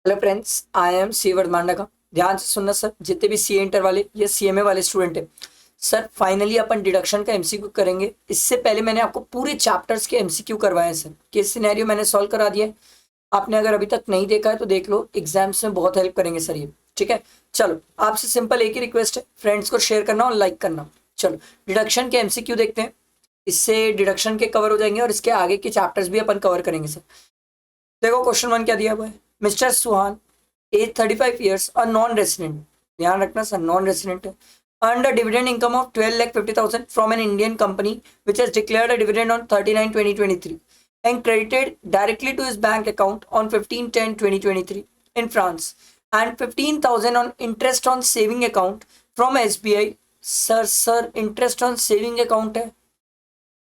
Hello friends, I am C Vardhamanda का। ध्यान से सुनना सर, जितने भी सी इंटर वाले या सीएमए वाले स्टूडेंट हैं सर, फाइनली अपन डिडक्शन का एमसीक्यू करेंगे। इससे पहले मैंने आपको पूरे चैप्टर्स के एमसीक्यू करवाए हैं सर। केस सिनेरियो मैंने सॉल्व करा दिया है। आपने अगर अभी तक नहीं देखा है तो देख लो, एग्जाम्स में बहुत हेल्प करेंगे सर ये। ठीक है, चलो आपसे सिंपल एक ही रिक्वेस्ट है, फ्रेंड्स को शेयर करना और लाइक करना। चलो डिडक्शन के एमसीक्यू देखते हैं। इससे डिडक्शन के कवर हो जाएंगे और इसके आगे के चैप्टर्स भी अपन कवर करेंगे सर। देखो क्वेश्चन 1 क्या दिया हुआ है। मिस्टर सुहान, एज 35 ईयर्स, और नॉन रेसिडेंट। ध्यान रखना सर, नॉन रेसिडेंट है। earned a dividend income of 12,50,000 from an Indian company which has declared a dividend on 39/2023 and credited directly to his bank account on 15/10/2023 in France, and 15,000 on interest on saving account from SBI। Sir interest on saving account है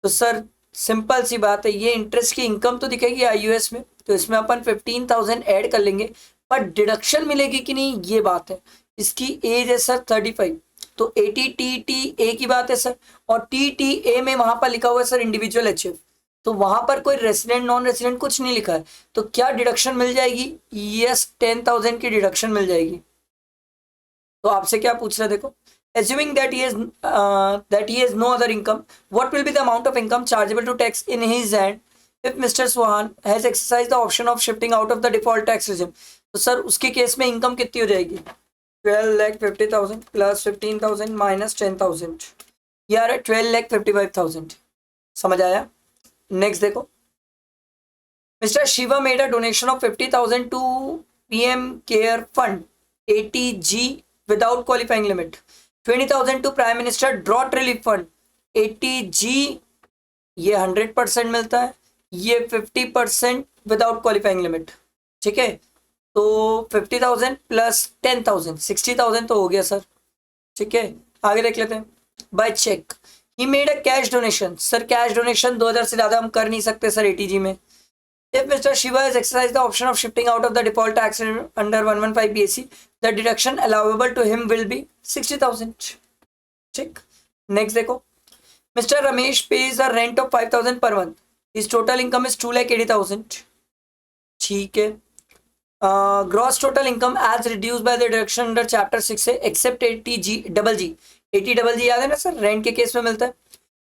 तो sir simple सी बात है, ये interest की income तो दिखेगी आईयूएस में, तो इसमें अपन 15,000 ऐड कर लेंगे। पर डिडक्शन मिलेगी कि नहीं ये बात है। इसकी एज है सर 35, तो 80 TTA की बात है सर। और TTA में वहां पर लिखा हुआ है सर इंडिविजुअल अचीव, तो वहां पर कोई रेसिडेंट नॉन रेसिडेंट कुछ नहीं लिखा है। तो क्या डिडक्शन मिल जाएगी? यस, 10,000 की डिडक्शन मिल जाएगी। तो आपसे क्या पूछ रहा है, देखो, assuming that he has no other income, what will be the amount of income chargeable to tax in his hand if Mr. Swan has exercised the option of shifting out of the default tax regime? तो sir उसके case में income कितनी हो जाएगी? 12,50,000 plus 15,000 minus 10,000, ये आ रहा है 12,55,000। समझ आया? नेक्स्ट देखो, mister Shiva made a donation of 50,000 to PM care fund 80G without qualifying limit, 20,000 to prime minister drought relief fund 80G। ये 100% मिलता है, ये 50% विदाउट क्वालिफाइंग लिमिट। ठीक है, तो 50,000 प्लस 10,000 60,000 तो हो गया सर। ठीक है, आगे देख लेते हैं। By cheque he made a cash donation. Sir cash donation 2,000 से ज्यादा हम कर नहीं सकते सर 80G में। If Mr. Shiva has exercised the option of shifting out of the default tax under 115 BAC, the deduction allowable to him will be 60,000. ठीक, next देखो, Mr. Ramesh pays a rent of 5,000 per month. His total income is 2,80,000. ठीक है, gross total income as reduce by the deduction under chapter 6 से accept 80G। 80G याद है ना sir, rent के case में मिलता है।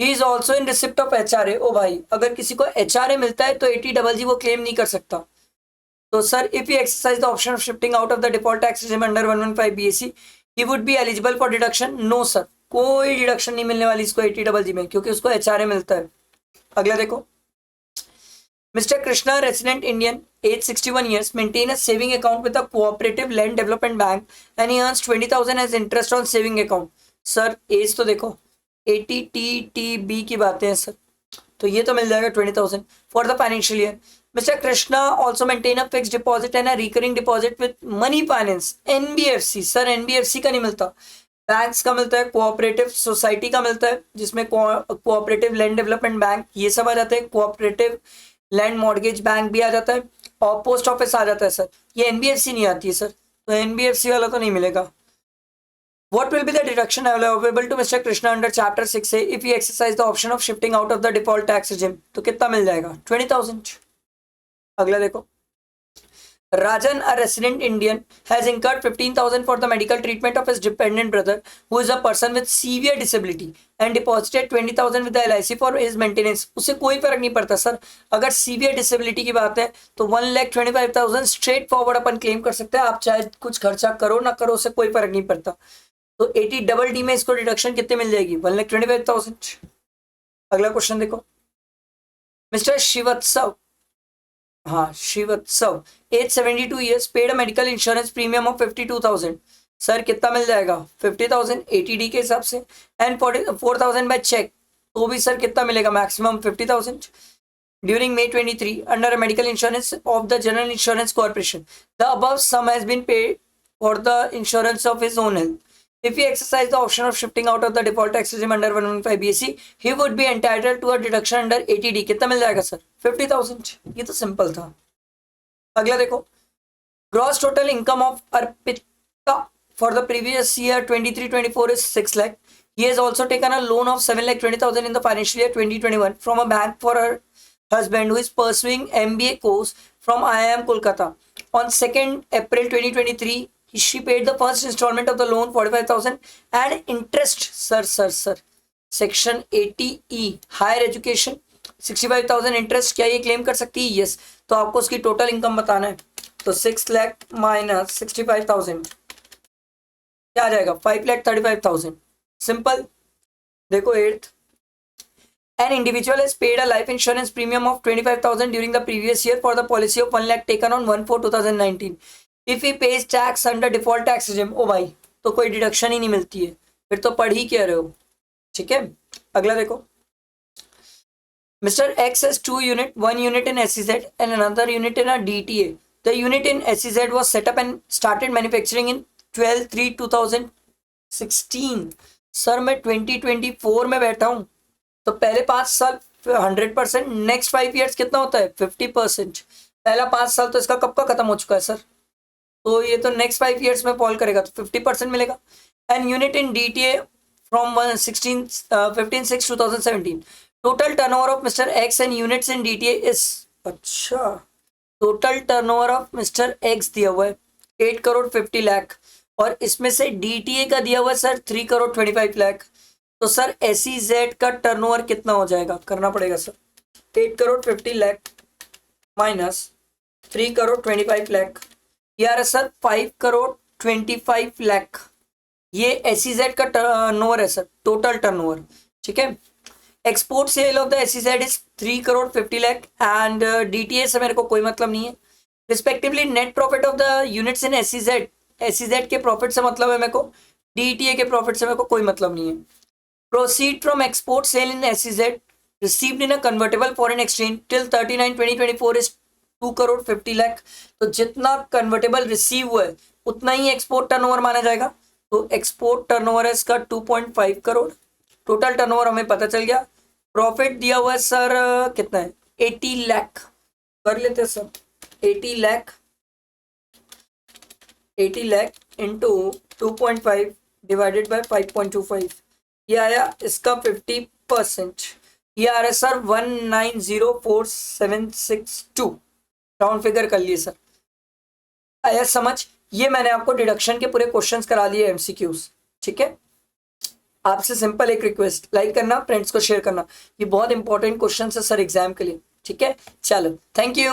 He is also in receipt of HRA। ओ भाई, अगर किसी को HRA मिलता है तो 80G वो क्लेम नहीं कर सकता। तो sir if you exercise the option of shifting out of the default tax regime under 115 BAC, he would be eligible for deduction. No sir, कोई डिडक्शन नहीं मिलने वाली इसको 80G में, क्योंकि उसको HRA मिलता है। अगला देखो, Mr. Krishna, resident Indian, age 61 years, maintain a saving account with a cooperative land development bank and he earns 20,000 as interest on saving account। Sir as तो देखो, 80TTB की बातें हैं सर, तो ये तो मिल जाएगा 20,000 for the financial year. Mister Krishna also maintain a fix deposit and a recurring deposit with money finance NBFC। Sir NBFC का नहीं मिलता, बैंक्स का मिलता है, कोऑपरेटिव सोसाइटी का मिलता है, जिसमें कोऑपरेटिव लैंड डेवलपमेंट बैंक ये सब आ जाते हैं, कोऑपरेटिव लैंड मॉर्गेज बैंक भी आ जाता है, और पोस्ट ऑफिस आ जाता है सर। ये NBFC नहीं आती है सर, तो NBFC वाला तो नहीं मिलेगा। What will be the deduction available to Mr. Krishna under Chapter 6A if he exercise the option of shifting out of the default tax regime? तो कितना मिल जाएगा? 20,000। अगला देखो, Rajan, a resident Indian, has incurred 15,000 for the medical treatment of his dependent brother, who is a person with severe disability, and deposited 20,000 with the LIC for his maintenance। उसे कोई फर्क नहीं पड़ता सर, अगर सीवियर डिसेबिलिटी की बात है तो 1,25,000 स्ट्रेट फॉरवर्ड अपन क्लेम कर सकते हैं। आप चाहे कुछ खर्चा करो ना करो, उसे कोई फर्क नहीं पड़ता। तो 80DD में इसको डिडक्शन कितने मिल जाएगी? 1,25,000। अगला क्वेश्चन देखो, मिस्टर श्रीवत्सव, हाँ Srivastava, age 72 years, paid a medical insurance premium of 52,000। Sir कितना मिल जाएगा? 50,000 80D के हिसाब से, एंड 4,000 बाय चेक, तो भी सर कितना मिलेगा? Maximum 50,000। During May 23 under a medical insurance of the general insurance corporation, the above sum has been paid for the insurance of his own health. If he exercised the option of shifting out of the default tax regime under 115 BAC, he would be entitled to a deduction under 80D। कितना मिल जाएगा sir? 50,000। ये तो simple था। अगला देखो, gross total income of Arpita for the previous year 23-24 is 6 lakh। He has also taken a loan of 7,20,000 in the financial year 2021 from a bank for her husband who is pursuing MBA course from IIM Kolkata On 2nd April 2023, she paid the first installment of the loan 45,000 and interest. Sir. Section 80E higher education 65,000 interest, क्या ये claim कर सकती है? Yes. तो आपको उसकी total income बताना है, तो 6 लाख माइनस 65,000 क्या आ जाएगा? 5,35,000। सिंपल। देखो 8th, an individual has paid a life insurance premium of 25,000 during the previous year for the policy of 1 lakh taken on 1/4/2019. If he pays tax under default tax regime, ओ भाई तो कोई deduction ही नहीं मिलती है, फिर तो पढ़ ही क्या रहे हो। ठीक है, अगला देखो। Mr. X has 2 units, 1 unit in SEZ and another unit in a DTA. The unit in SEZ was set up and started manufacturing in 12/3/2016. Sir मैं 2024 में बैठा हूँ, तो पहले 5 साल 100%, नेक्स्ट 5 ईयर्स कितना होता है? 50%। पहला 5 साल तो इसका कब का खत्म हो चुका है सर, तो ये तो नेक्स्ट 5 ईयर्स में फॉल करेगा, तो 50% मिलेगा। And unit in DTA from 15/6/2017. Total turnover of mister X and units in DTA is, अच्छा total turnover of mister X दिया हुआ है 8 करोड़ 50 लाख, और इसमें से DTA का दिया हुआ है सर 3 करोड़ 25 लाख। तो सर SEZ का टर्नओवर कितना हो जाएगा? करना पड़ेगा सर, 8 करोड़ 50 लाख माइनस 3 करोड़ 25 लाख, यार सर 5 करोड़ 25 लाख। ये SEZ का टर्नओवर है सर, टोटल टर्नओवर। ठीक है, export cell of the SEZ is 3 crore 50 lakh and DTA से मेरे को कोई मतलब नहीं है। Respectively net profit of the units in SEZ के प्रॉफिट से मतलब है मेरे को, DTA के प्रॉफिट से मेरे को कोई मतलब नहीं है। Proceed from export cell in SEZ received in a convertible foreign exchange till 30/9/2024 is 2 crore 50 lakh. तो जितना कन्वर्टेबल रिसीव हुआ है उतना ही एक्सपोर्ट टर्नओवर माना जाएगा, तो एक्सपोर्ट टर्नओवर है इसका 2.5 करोड़। टोटल टर्नओवर हमें पता चल गया। प्रॉफिट दिया हुआ है सर कितना है? 80 लाख। कर लेते हैं sir, 80 lakh into 2.5 divided by 5.25, ये आया इसका 50%, ये आ रहा है सर 1904762। राउंड फिगर कर लिए सर, आया समझ? ये मैंने आपको डिडक्शन के पूरे क्वेश्चंस करा लिए MCQs। ठीक है, आपसे सिंपल एक रिक्वेस्ट, लाइक करना, फ्रेंड्स को शेयर करना, ये बहुत इंपॉर्टेंट क्वेश्चन है सर एग्जाम के लिए। ठीक है, चलो थैंक यू।